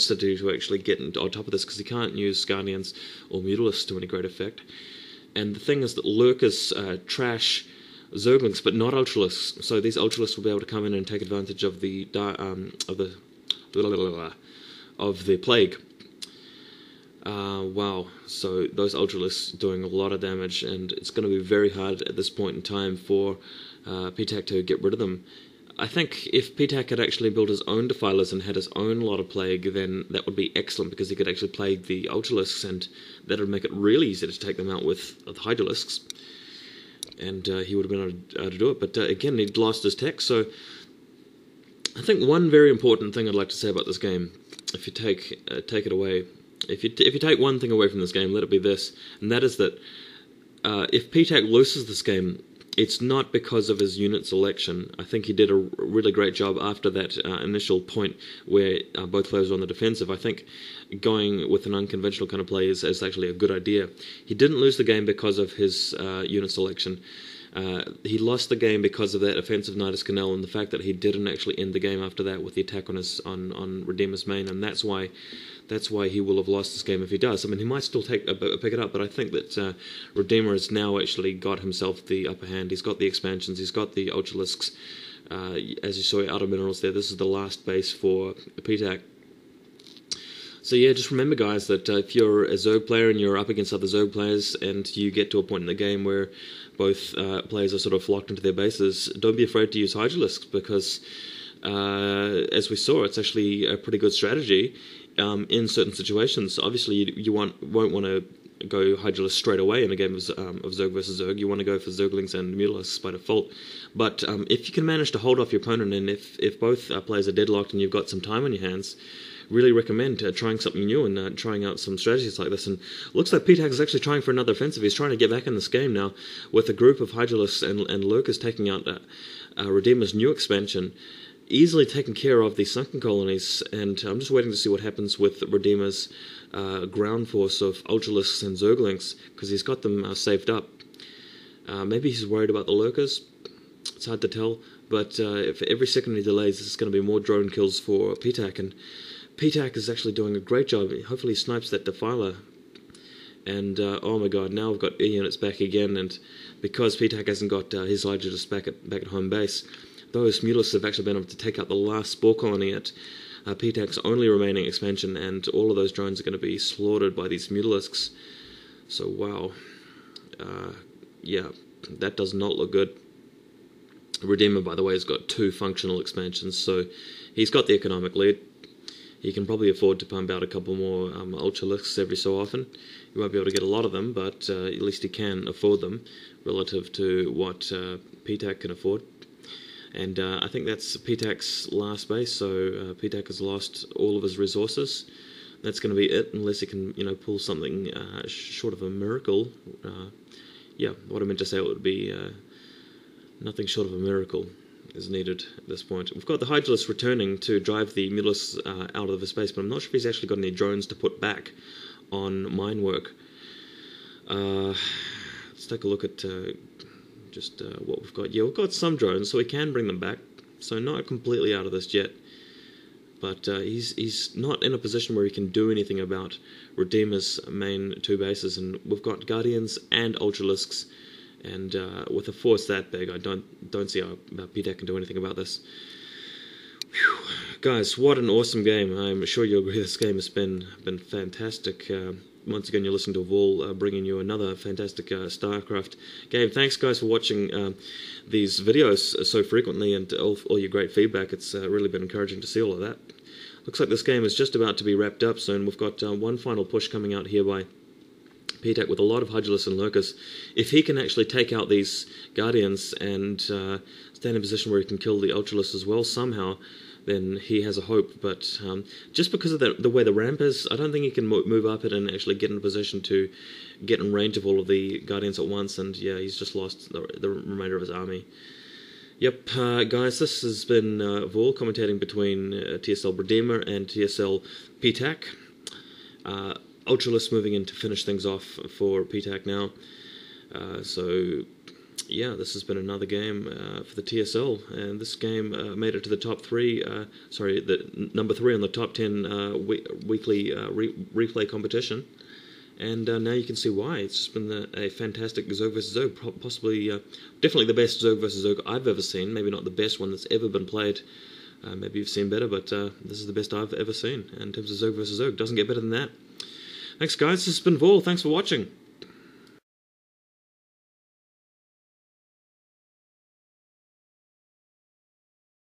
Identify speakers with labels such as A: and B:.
A: to do to actually get on top of this, because he can't use Guardians or Mutalisks to any great effect. And the thing is that Lurkers trash Zerglings, but not Ultralisks. So these Ultralisks will be able to come in and take advantage of the plague. Wow, so those Ultralisks doing a lot of damage, and it's going to be very hard at this point in time for Ptak to get rid of them. I think if Ptak had actually built his own Defilers and had his own lot of Plague, then that would be excellent, because he could actually plague the Ultralisks, and that would make it really easy to take them out with the Hydralisks. And he would have been able to do it. But again, he'd lost his tech, so I think one very important thing I'd like to say about this game, if you take it away, if you take one thing away from this game, let it be this, and that is that if Ptak loses this game, it's not because of his unit selection. I think he did a really great job after that initial point where both players were on the defensive. I think going with an unconventional kind of play is actually a good idea. He didn't lose the game because of his unit selection. He lost the game because of that offensive nydus canal and the fact that he didn't actually end the game after that with the attack on Redeemer's main, and that's why he will have lost this game if he does. I mean, he might still pick it up, but I think that Redeemer has now actually got himself the upper hand. He's got the expansions, he's got the Ultralisks. As you saw, Outer Minerals there, this is the last base for Ptak. So yeah, just remember, guys, that if you're a Zerg player and you're up against other Zerg players and you get to a point in the game where both players are sort of locked into their bases, don't be afraid to use Hydralisks, because as we saw, it's actually a pretty good strategy in certain situations. Obviously, you won't want to go Hydralisk straight away in a game of Zerg versus Zerg. You want to go for Zerglings and Mutalisks by default. But if you can manage to hold off your opponent, and if both players are deadlocked and you've got some time on your hands, really recommend trying something new and trying out some strategies like this. And looks like Ptak is actually trying for another offensive. He's trying to get back in this game now with a group of Hydralisks and Lurkers taking out Redeemer's new expansion, easily taking care of the sunken colonies. And I'm just waiting to see what happens with Redeemer's ground force of Ultralisks and Zerglings, because he's got them saved up. Maybe he's worried about the Lurkers. It's hard to tell, but if every second he delays, there's going to be more drone kills for Ptak, and Ptak is actually doing a great job. Hopefully he snipes that Defiler. And oh my god, now we've got E-units back again, and because Ptak hasn't got his Nydus back at home base, those Mutalisks have actually been able to take out the last spore colony at Ptak's only remaining expansion, and all of those drones are going to be slaughtered by these Mutalisks. So wow, yeah, that does not look good. Redeemer, by the way, has got 2 functional expansions, so he's got the economic lead. He can probably afford to pump out a couple more Ultralisks every so often. He won't be able to get a lot of them, but at least he can afford them relative to what Ptak can afford. And I think that's Ptak's last base, so Ptak has lost all of his resources. That's going to be it, unless he can, pull something short of a miracle. Yeah, what I meant to say would be nothing short of a miracle is needed at this point. We've got the Hydralisk returning to drive the Mutalisks out of the space, but I'm not sure if he's actually got any drones to put back on mine work. Let's take a look at just what we've got. Yeah, we've got some drones, so we can bring them back. So not completely out of this yet, but he's not in a position where he can do anything about Redeemer's main 2 bases, and we've got Guardians and Ultralisks. And with a force that big, I don't see how Ptak can do anything about this. Whew. Guys, what an awesome game! I'm sure you'll agree this game has been fantastic. Once again, you're listening to Vol bringing you another fantastic StarCraft game. Thanks, guys, for watching these videos so frequently and all your great feedback. It's really been encouraging to see all of that. Looks like this game is just about to be wrapped up soon. We've got one final push coming out here by Ptak with a lot of Hydralisks and Lurkers. If he can actually take out these Guardians and stand in a position where he can kill the Ultralisks as well somehow, then he has a hope. But just because of the way the ramp is, I don't think he can move up it and actually get in a position to get in range of all of the Guardians at once, and yeah, he's just lost the remainder of his army. Yep, guys, this has been Vol commentating between TSL Redeemer and TSL Ptak. Ultralisks moving in to finish things off for Ptak now. So yeah, this has been another game for the TSL, and this game made it to the top 3. Sorry, the number 3 on the top 10 weekly replay competition. And now you can see why. It's just been a fantastic Zerg vs. Zerg, possibly, definitely the best Zerg vs. Zerg I've ever seen. Maybe not the best one that's ever been played. Maybe you've seen better, but this is the best I've ever seen in terms of Zerg vs. Zerg. Doesn't get better than that. Thanks, guys. This has been Vol. Thanks for watching.